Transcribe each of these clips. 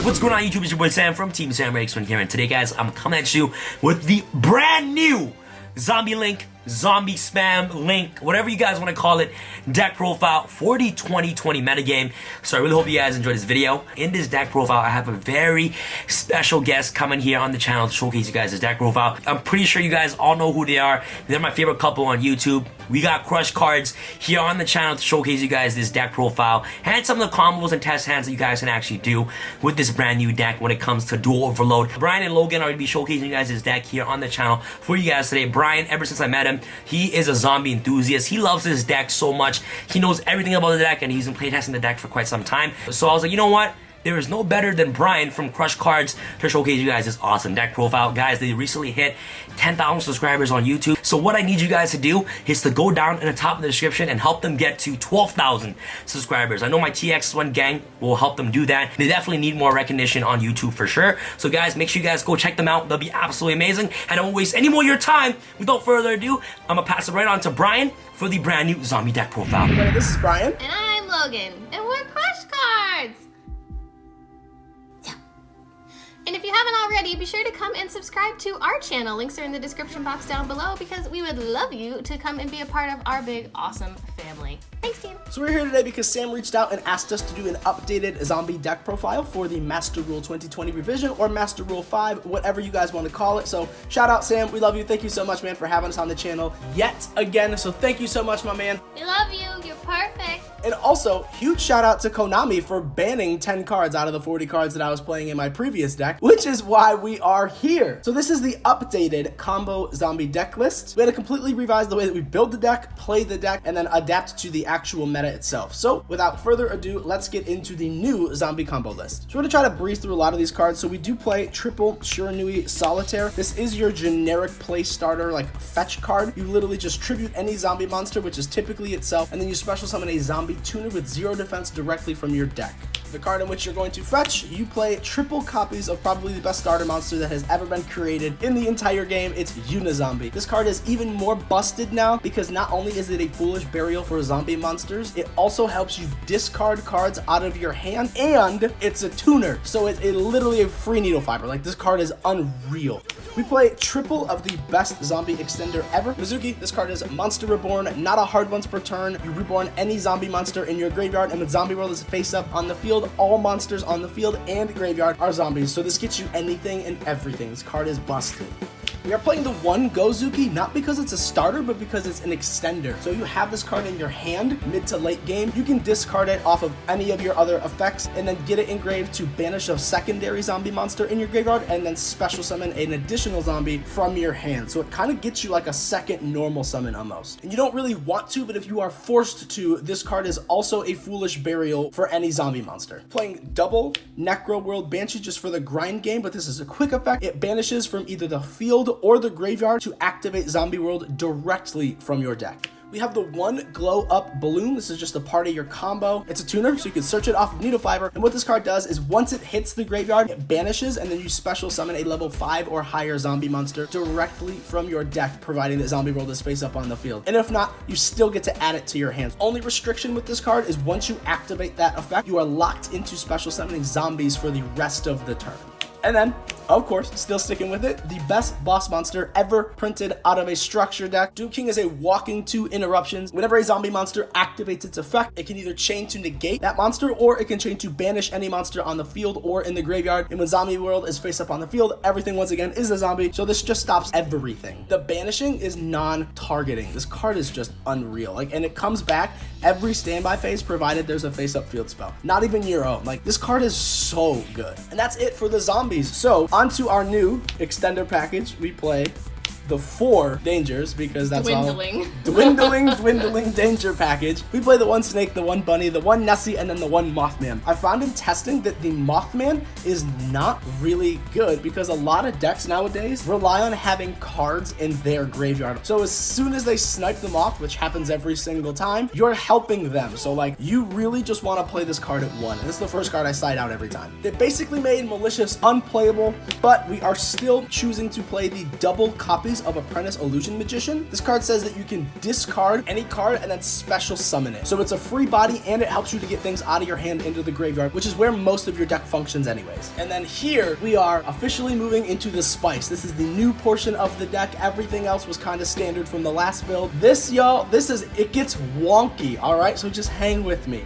What's going on YouTube? It's your boy Sam from Team Sam X1 here, and today guys, I'm coming at you with the brand new Zombie Link, Zombie Spam Link, whatever you guys want to call it, deck profile for the 2020 metagame. So I really hope you guys enjoyed this video. In this deck profile, I have a very special guest coming here on the channel to showcase you guys this deck profile. I'm pretty sure you guys all know who they are. They're my favorite couple on YouTube. We got Crush cards here on the channel to showcase you guys this deck profile and some of the combos and test hands that you guys can actually do with this brand new deck when it comes to dual overload. Brian and Logan are going to be showcasing you guys this deck here on the channel for you guys today. Brian, ever since I met him, he is a zombie enthusiast. He loves this deck so much. He knows everything about the deck and he's been playtesting the deck for quite some time. So I was like, you know what? There is no better than Brian from Crush Cards to showcase you guys this awesome deck profile. Guys, they recently hit 10,000 subscribers on YouTube. So what I need you guys to do is to go down in the top of the description and help them get to 12,000 subscribers. I know my TX1 gang will help them do that. They definitely need more recognition on YouTube for sure. So guys, make sure you guys go check them out. They'll be absolutely amazing. And don't waste any more of your time. Without further ado, I'm gonna pass it right on to Brian for the brand new zombie deck profile. Hey, this is Brian. And I'm Logan. And we're Crush Cards! And if you haven't already, be sure to come and subscribe to our channel. Links are in the description box down below because we would love you to come and be a part of our big, awesome family. Thanks, team. So we're here today because Sam reached out and asked us to do an updated zombie deck profile for the Master Rule 2020 revision or Master Rule 5, whatever you guys want to call it. So shout out, Sam. We love you. Thank you so much, man, for having us on the channel yet again. So thank you so much, my man. We love you. You're perfect. And also, huge shout out to Konami for banning 10 cards out of the 40 cards that I was playing in my previous deck, which is why we are here. So this is the updated combo zombie deck list. We had to completely revise the way that we build the deck, play the deck, and then adapt to the actual meta itself. So without further ado, let's get into the new zombie combo list. So we're gonna try to breeze through a lot of these cards. So we do play triple Shiranui Solitaire. This is your generic play starter, like fetch card. You literally just tribute any zombie monster, which is typically itself, and then you special summon a zombie tuner with 0 defense directly from your deck. The card in which you're going to fetch, you play triple copies of probably the best starter monster that has ever been created in the entire game. It's Unizombie. This card is even more busted now because not only is it a foolish burial for zombie monsters, it also helps you discard cards out of your hand, and it's a tuner. So it's literally a free needle fiber. Like, this card is unreal. We play triple of the best zombie extender ever. Mizuki, this card is Monster Reborn, not a hard once per turn. You reborn any zombie monster in your graveyard, and when Zombie World is face up on the field, all monsters on the field and graveyard are zombies. So this gets you anything and everything. This card is busted. We are playing the one Gozuki, not because it's a starter, but because it's an extender. So you have this card in your hand mid to late game. You can discard it off of any of your other effects and then get it engraved to banish a secondary zombie monster in your graveyard and then special summon an additional zombie from your hand. So it kind of gets you like a second normal summon almost. And you don't really want to, but if you are forced to, this card is also a foolish burial for any zombie monster. Playing double Necro World Banshee just for the grind game, but this is a quick effect. It banishes from either the field or the graveyard to activate Zombie World directly from your deck. We have the one Glow Up Balloon. This is just a part of your combo. It's a tuner, so you can search it off of Needle Fiber. And what this card does is once it hits the graveyard, it banishes, and then you special summon a level 5 or higher zombie monster directly from your deck, providing that Zombie World is face up on the field. And if not, you still get to add it to your hands. Only restriction with this card is once you activate that effect, you are locked into special summoning zombies for the rest of the turn. And then, of course, still sticking with it, the best boss monster ever printed out of a structure deck. Doom King is a walking 2 interruptions. Whenever a zombie monster activates its effect, it can either chain to negate that monster, or it can chain to banish any monster on the field or in the graveyard. And when Zombie World is face up on the field, everything once again is a zombie. So this just stops everything. The banishing is non-targeting. This card is just unreal. And it comes back every standby phase, provided there's a face up field spell. Not even your own. Like, this card is so good. And that's it for the zombies. So onto our new extender package. We play the 4 dangers because that's Dwindling. all dwindling danger package. We play the 1 snake, the 1 bunny, the 1 Nessie, and then the 1 Mothman. I found in testing that the Mothman is not really good because a lot of decks nowadays rely on having cards in their graveyard. So as soon as they snipe them off, which happens every single time, you're helping them. So like, you really just want to play this card at 1. And this is the first card I side out every time. They basically made Malicious unplayable, but we are still choosing to play the double copies copies of Apprentice Illusion Magician. This card says that you can discard any card and then special summon it. So it's a free body and it helps you to get things out of your hand into the graveyard, which is where most of your deck functions anyways. And then here we are officially moving into the spice. This is the new portion of the deck. Everything else was kind of standard from the last build. This, y'all, it gets wonky, all right? So just hang with me.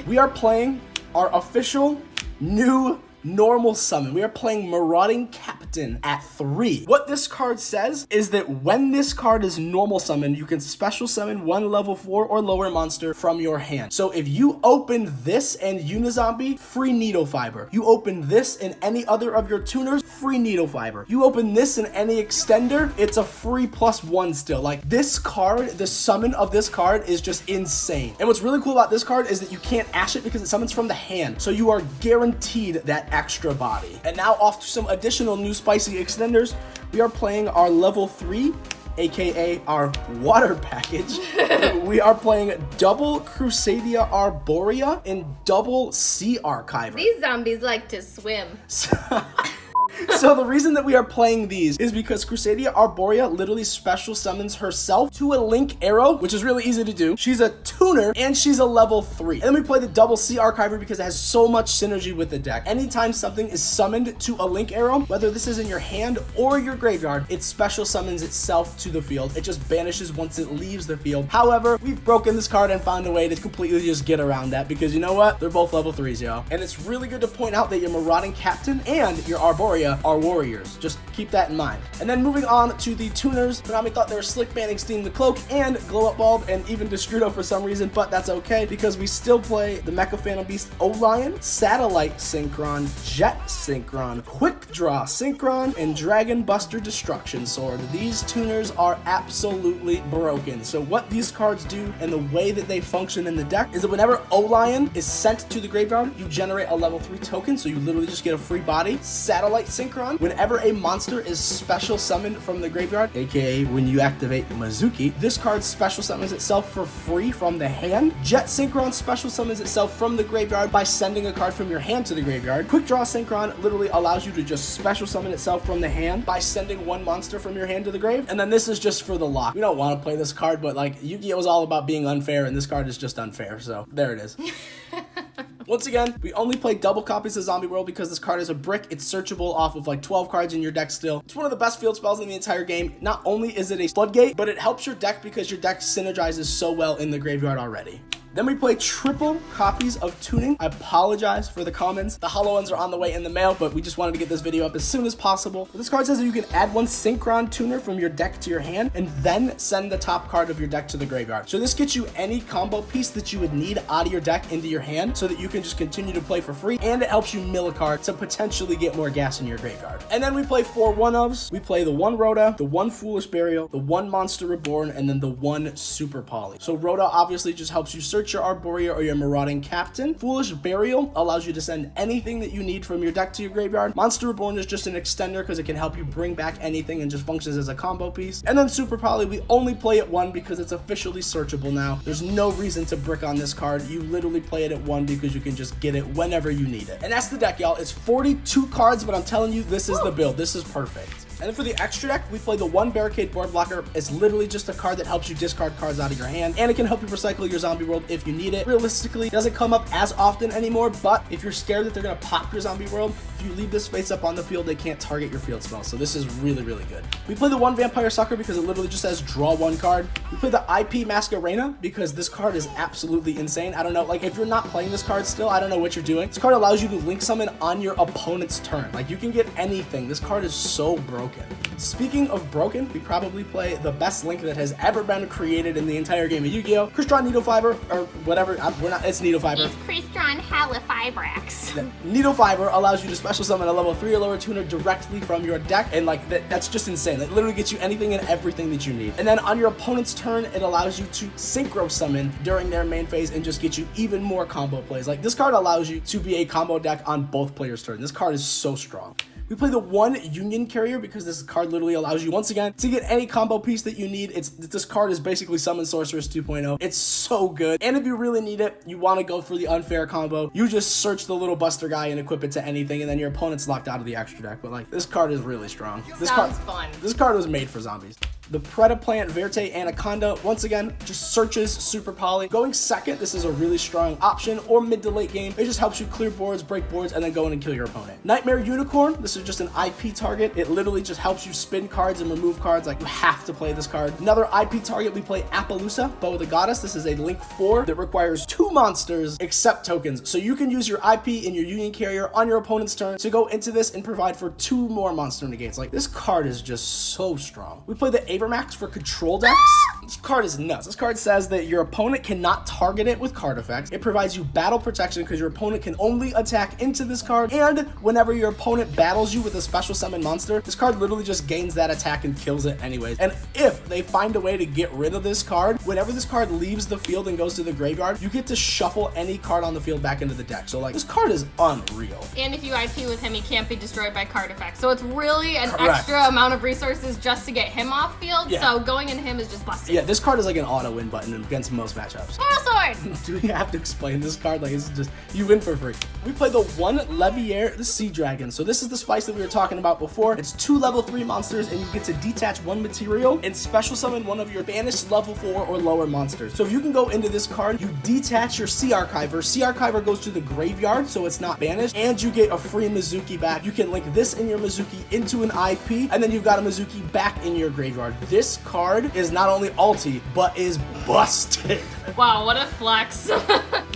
We are playing our official new normal summon. We are playing Marauding Captain at 3. What this card says is that when this card is normal summoned, you can special summon one level 4 or lower monster from your hand. So if you open this and Unizombie, free Needle Fiber. You open this and any other of your tuners, free Needle Fiber. You open this and any extender, it's a free +1 still. Like, this card, the summon of this card is just insane. And what's really cool about this card is that you can't ash it because it summons from the hand. So you are guaranteed that extra body. And now off to some additional new spicy extenders. We are playing our level 3, aka our water package. We are playing double Crusadia Arborea and double Sea Archiver. These zombies like to swim. So the reason that we are playing these is because Crusadia Arborea literally special summons herself to a Link Arrow, which is really easy to do. She's a tuner and she's a level 3. And then we play the double Sea Archiver because it has so much synergy with the deck. Anytime something is summoned to a Link Arrow, whether this is in your hand or your graveyard, it special summons itself to the field. It just vanishes once it leaves the field. However, we've broken this card and found a way to completely just get around that because you know what? They're both level 3s, yo. And it's really good to point out that your Marauding Captain and your Arborea are warriors. Just keep that in mind. And then moving on to the tuners, Konami thought they were slick banning Steam the Cloak and Glow Up Bulb and even Destrudo for some reason, but that's okay because we still play the Mecha Phantom Beast O-Lion, Satellite Synchron, Jet Synchron, Quick Draw Synchron, and Dragon Buster Destruction Sword. These tuners are absolutely broken. So what these cards do and the way that they function in the deck is that whenever O-Lion is sent to the graveyard, you generate a level 3 token, so you literally just get a free body. Satellite Synchron, whenever a monster is special summoned from the graveyard, aka when you activate Mizuki, this card special summons itself for free from the hand. Jet Synchron special summons itself from the graveyard by sending a card from your hand to the graveyard. Quick Draw Synchron literally allows you to just special summon itself from the hand by sending one monster from your hand to the grave. And then this is just for the lock. We don't want to play this card, but like Yu-Gi-Oh is all about being unfair, and this card is just unfair. So there it is. Once again, we only play double copies of Zombie World because this card is a brick. It's searchable off of like 12 cards in your deck still. It's one of the best field spells in the entire game. Not only is it a floodgate, but it helps your deck because your deck synergizes so well in the graveyard already. Then we play triple copies of Tuning. I apologize for the comments. The hollow ones are on the way in the mail, but we just wanted to get this video up as soon as possible. But this card says that you can add one Synchron Tuner from your deck to your hand and then send the top card of your deck to the graveyard. So this gets you any combo piece that you would need out of your deck into your hand so that you can just continue to play for free, and it helps you mill a card to potentially get more gas in your graveyard. And then we play 4 one-ofs. We play the 1 Rhoda, the 1 Foolish Burial, the 1 Monster Reborn, and then the 1 Super Poly. So Rhoda obviously just helps you search your Arborea or your Marauding Captain. Foolish Burial allows you to send anything that you need from your deck to your graveyard. Monster Reborn is just an extender because it can help you bring back anything and just functions as a combo piece. And then Super Poly, we only play at 1 because it's officially searchable now. There's no reason to brick on this card. You literally play it at 1 because you can just get it whenever you need it. And that's the deck, y'all. It's 42 cards, but I'm telling you, this is the build. This is perfect. And then for the extra deck, we play the 1 Barricade Board Blocker. It's literally just a card that helps you discard cards out of your hand, and it can help you recycle your Zombie World if you need it. Realistically, it doesn't come up as often anymore, but if you're scared that they're going to pop your Zombie World, if you leave this face up on the field, they can't target your field spell. So this is really, really good. We play the 1 Vampire Sucker because it literally just says draw 1 card. We play the IP Masquerena because this card is absolutely insane. I don't know, like if you're not playing this card still, I don't know what you're doing. This card allows you to link summon on your opponent's turn. Like you can get anything. This card is so broken. Speaking of broken, we probably play the best link that has ever been created in the entire game of Yu-Gi-Oh! Crystron Needle Fiber, or whatever, it's Needle Fiber. It's Crystron Halifibrax. Needle Fiber allows you to special summon a level 3 or lower tuner directly from your deck, and like that's just insane. It literally gets you anything and everything that you need. And then on your opponent's turn, it allows you to synchro summon during their main phase and just get you even more combo plays. Like this card allows you to be a combo deck on both players' turns. This card is so strong. We We play the 1 Union Carrier because this card literally allows you, once again, to get any combo piece that you need. This card is basically Summon Sorceress 2.0. It's so good. And if you really need it, you want to go for the unfair combo, you just search the little Buster guy and equip it to anything, and then your opponent's locked out of the extra deck. But like, this card is really strong. Sounds fun. This card was made for zombies. The Predaplant Verte Anaconda, once again, just searches Super Poly. Going second, this is a really strong option, or mid to late game. It just helps you clear boards, break boards, and then go in and kill your opponent. Nightmare Unicorn, this is just an IP target. It literally just helps you spin cards and remove cards. Like, you have to play this card. Another IP target, we play Appaloosa, Bow of the Goddess. This is a Link 4 that requires 2 monsters except tokens. So you can use your IP in your Union Carrier on your opponent's turn to go into this and provide for 2 more monster negates. Like, this card is just so strong. We play the Avermax for control decks. This card is nuts. This card says that your opponent cannot target it with card effects. It provides you battle protection because your opponent can only attack into this card, and whenever your opponent battles you with a special summon monster, this card literally just gains that attack and kills it anyways. And if they find a way to get rid of this card, whenever this card leaves the field and goes to the graveyard, you get to shuffle any card on the field back into the deck. So like, this card is unreal. And if you IP with him, he can't be destroyed by card effects. So it's really an Correct. extra amount of resources just to get him off field. Yeah. So going into him is just busted. Yeah, this card is like an auto win button against most matchups. Moral Sword! Do we have to explain this card? Like, it's just, you win for free. We play the 1 Leviair, the Sea Dragon. So this is the spice that we were talking about before. It's 2 level 3 monsters, and you get to detach 1 material and special summon one of your banished level 4 or lower monsters. So if you can go into this card, you detach your Sea Archiver. Sea Archiver goes to the graveyard, so it's not banished, and you get a free Mizuki back. You can link this in your Mizuki into an IP, and then you've got a Mizuki back in your graveyard. This card is not only ulti, but is busted. Wow, what a flex.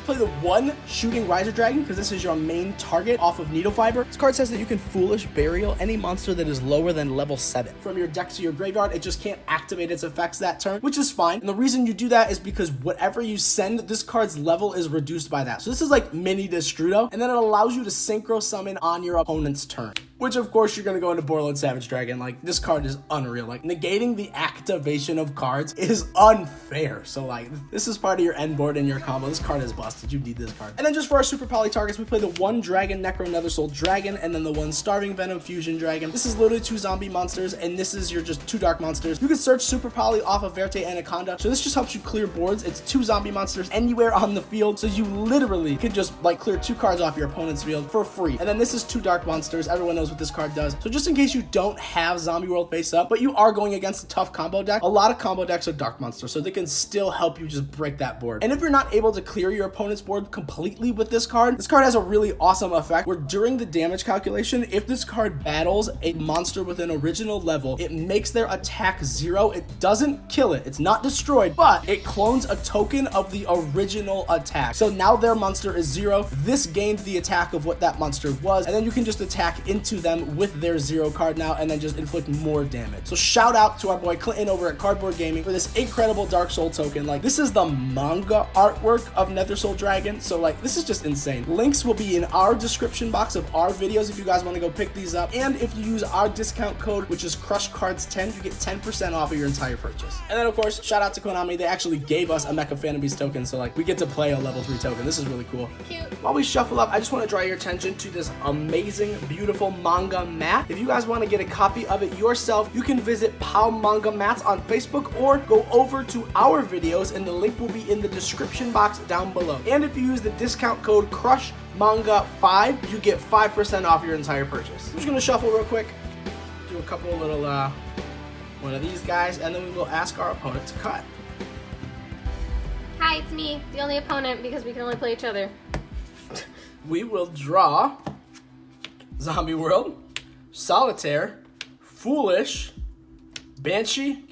Play the 1 Shooting Riser Dragon because this is your main target off of Needle Fiber. This card says that you can Foolish Burial any monster that is lower than level 7. From your deck to your graveyard, it just can't activate its effects that turn, which is fine. And the reason you do that is because whatever you send, this card's level is reduced by that. So this is like mini Destrudo, and then it allows you to Synchro Summon on your opponent's turn. Which, of course, you're going to go into Borderland Savage Dragon. Like, this card is unreal. Like, negating the activation of cards is unfair. So, like, this is part of your end board and your combo. This card is busted. You need this card. And then just for our Super Poly targets, we play the 1 Dragon Necro Nethersoul Dragon and then the 1 Starving Venom Fusion Dragon. This is literally 2 zombie monsters, and this is your just 2 dark monsters. You can search Super Poly off of Verte Anaconda. So this just helps you clear boards. It's 2 zombie monsters anywhere on the field. So you literally could just, like, clear 2 cards off your opponent's field for free. And then this is 2 dark monsters. Everyone knows what this card does. So just in case you don't have Zombie World face up, but you are going against a tough combo deck, a lot of combo decks are dark monsters, so they can still help you just break that board. And if you're not able to clear your opponent's board completely with this card has a really awesome effect where during the damage calculation, if this card battles a monster with an original level, it makes their attack 0. It doesn't kill it. It's not destroyed, but it clones a token of the original attack. So now their monster is 0. This gained the attack of what that monster was, and then you can just attack into them with their 0 card now and then just inflict more damage. So shout out to our boy Clinton over at Cardboard Gaming for this incredible Dark Soul token. Like, this is the manga artwork of Nethersoul Dragon, so like, this is just insane. Links will be in our description box of our videos if you guys want to go pick these up, and if you use our discount code, which is CrushCards10, you get 10% off of your entire purchase. And then of course, shout out to Konami. They actually gave us a Mecha Phantom Beast token, so like, we get to play a level 3 token. This is really cool. Cute. While we shuffle up, I just want to draw your attention to this amazing, beautiful manga mat. If you guys want to get a copy of it yourself, you can visit Pow Manga Mats on Facebook or go over to our videos, and the link will be in the description box down below. And if you use the discount code CrushManga5, you get 5% off your entire purchase. I'm just gonna shuffle real quick, do a couple little one of these guys, and then we will ask our opponent to cut. Hi, it's me, the only opponent, because we can only play each other. We will draw Zombie World, Solitaire, Foolish, Banshee,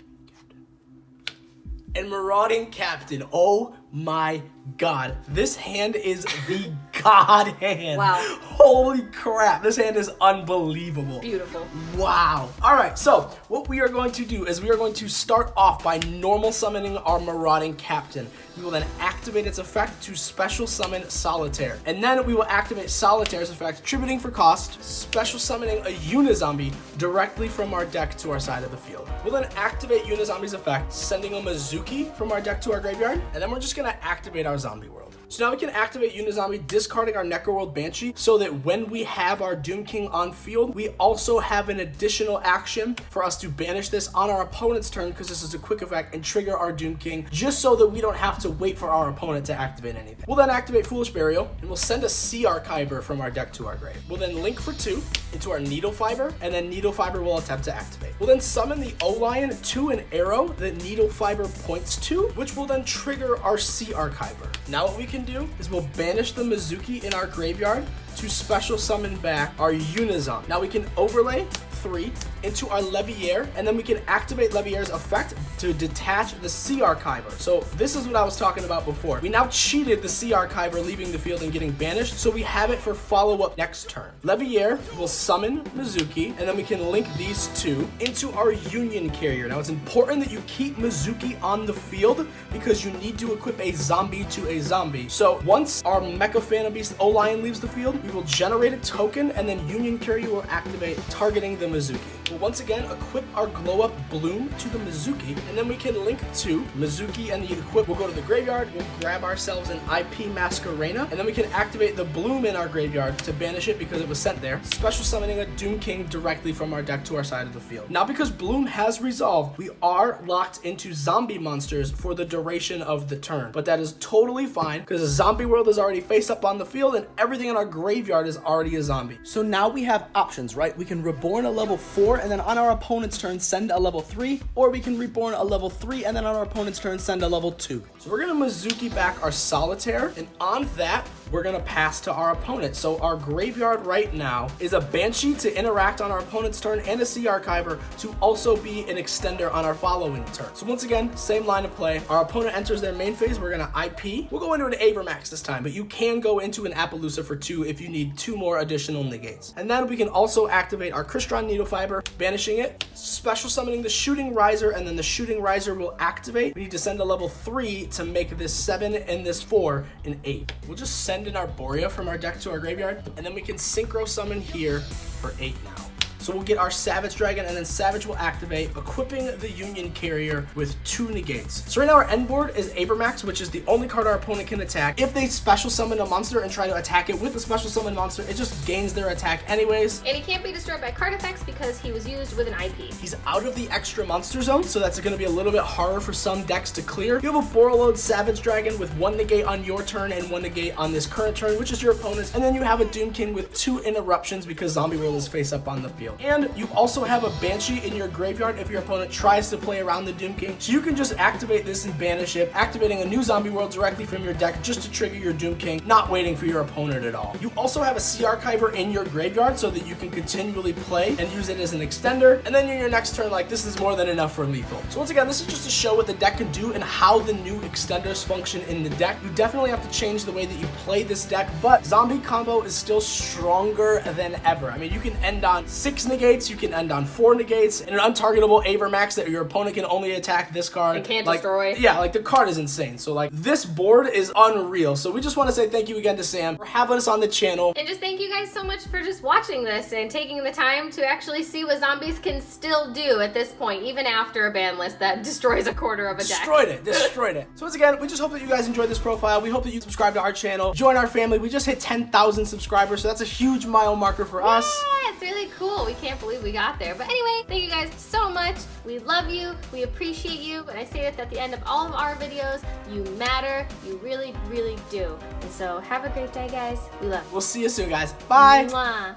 and Marauding Captain. Oh my god. This hand is the god hand. Wow. Holy crap. This hand is unbelievable. Beautiful. Wow. Alright, so what we are going to do is we are going to start off by normal summoning our Marauding Captain. We will then activate its effect to special summon Solitaire. And then we will activate Solitaire's effect, tributing for cost, special summoning a Unizombie directly from our deck to our side of the field. We'll then activate Unizombie's effect, sending a Mizuki from our deck to our graveyard, and then we're just gonna activate our Zombie World. So now we can activate Unizombie, discarding our Necroworld Banshee, so that when we have our Doom King on field, we also have an additional action for us to banish this on our opponent's turn, because this is a quick effect, and trigger our Doom King, just so that we don't have to wait for our opponent to activate anything. We'll then activate Foolish Burial, and we'll send a Sea Archiver from our deck to our grave. We'll then link for 2 into our Needle Fiber, and then Needle Fiber will attempt to activate. We'll then summon the O-Lion to an arrow that Needle Fiber points to, which will then trigger our Sea Archiver. Now what we can do is we'll banish the Mizuki in our graveyard to special summon back our Unizombie. Now we can overlay 3 into our Leviair, and then we can activate Leviair's effect to detach the Sea Archiver. So this is what I was talking about before. We now cheated the Sea Archiver leaving the field and getting banished, so we have it for follow-up next turn. Leviair will summon Mizuki, and then we can link these 2 into our Union Carrier. Now it's important that you keep Mizuki on the field because you need to equip a zombie to a zombie. So once our Mecha Phantom Beast O-Lion leaves the field, we will generate a token, and then Union Carrier will activate, targeting the Mizuki. We'll once again equip our Glow Up Bloom to the Mizuki, and then we can link to Mizuki and the equip. We'll go to the graveyard, we'll grab ourselves an IP Masquerena, and then we can activate the Bloom in our graveyard to banish it because it was sent there, special summoning a Doom King directly from our deck to our side of the field. Now because Bloom has resolved, we are locked into zombie monsters for the duration of the turn, but that is totally fine because the zombie world is already face up on the field and everything in our graveyard is already a zombie. So now we have options, right? We can reborn a level 4 and then on our opponent's turn send a level 3, or we can reborn a level 3 and then on our opponent's turn send a level 2. So we're gonna Mizuki back our Solitaire, and on that we're gonna pass to our opponent. So our graveyard right now is a Banshee to interact on our opponent's turn and a Sea Archiver to also be an extender on our following turn. So once again, same line of play. Our opponent enters their main phase, we're gonna IP. We'll go into an Avermax this time, but you can go into an Appaloosa for 2 if you need 2 more additional negates. And then we can also activate our Crystron Needle Fiber, banishing it, special summoning the Shooting Riser, and then the Shooting Riser will activate. We need to send a level 3 to make this 7 and this 4 an 8. We'll just send in our Borea from our deck to our graveyard, and then we can Synchro Summon here for 8 now. So we'll get our Savage Dragon, and then Savage will activate, equipping the Union Carrier with 2 negates. So right now our end board is Avermax, which is the only card our opponent can attack. If they special summon a monster and try to attack it with a special summon monster, it just gains their attack anyways. And he can't be destroyed by card effects because he was used with an IP. He's out of the extra monster zone, so that's going to be a little bit harder for some decks to clear. You have a Borreload Savage Dragon with 1 negate on your turn and 1 negate on this current turn, which is your opponent's, and then you have a Doom King with 2 interruptions because Zombie World is face up on the field. And you also have a Banshee in your graveyard if your opponent tries to play around the Doom King. So you can just activate this and banish it, activating a new Zombie World directly from your deck just to trigger your Doom King, not waiting for your opponent at all. You also have a Sea Archiver in your graveyard so that you can continually play and use it as an extender. And then in your next turn, like, this is more than enough for lethal. So once again, this is just to show what the deck can do and how the new extenders function in the deck. You definitely have to change the way that you play this deck, but Zombie combo is still stronger than ever. I mean, you can end on 6 negates, you can end on 4 negates, and an untargetable Avermax that your opponent can only attack this card. And can't like, destroy. Yeah, like the card is insane. So like this board is unreal. So we just want to say thank you again to Sam for having us on the channel. And just thank you guys so much for just watching this and taking the time to actually see what zombies can still do at this point, even after a ban list that destroys a quarter of a deck. Destroyed it. So once again, we just hope that you guys enjoyed this profile. We hope that you subscribe to our channel, join our family. We just hit 10,000 subscribers, so that's a huge mile marker for us. Yeah, it's really cool. We can't believe we got there. But anyway, thank you guys so much. We love you. We appreciate you. And I say it at the end of all of our videos. You matter. You really, really do. And so have a great day, guys. We love you. We'll see you soon, guys. Bye. Mwah.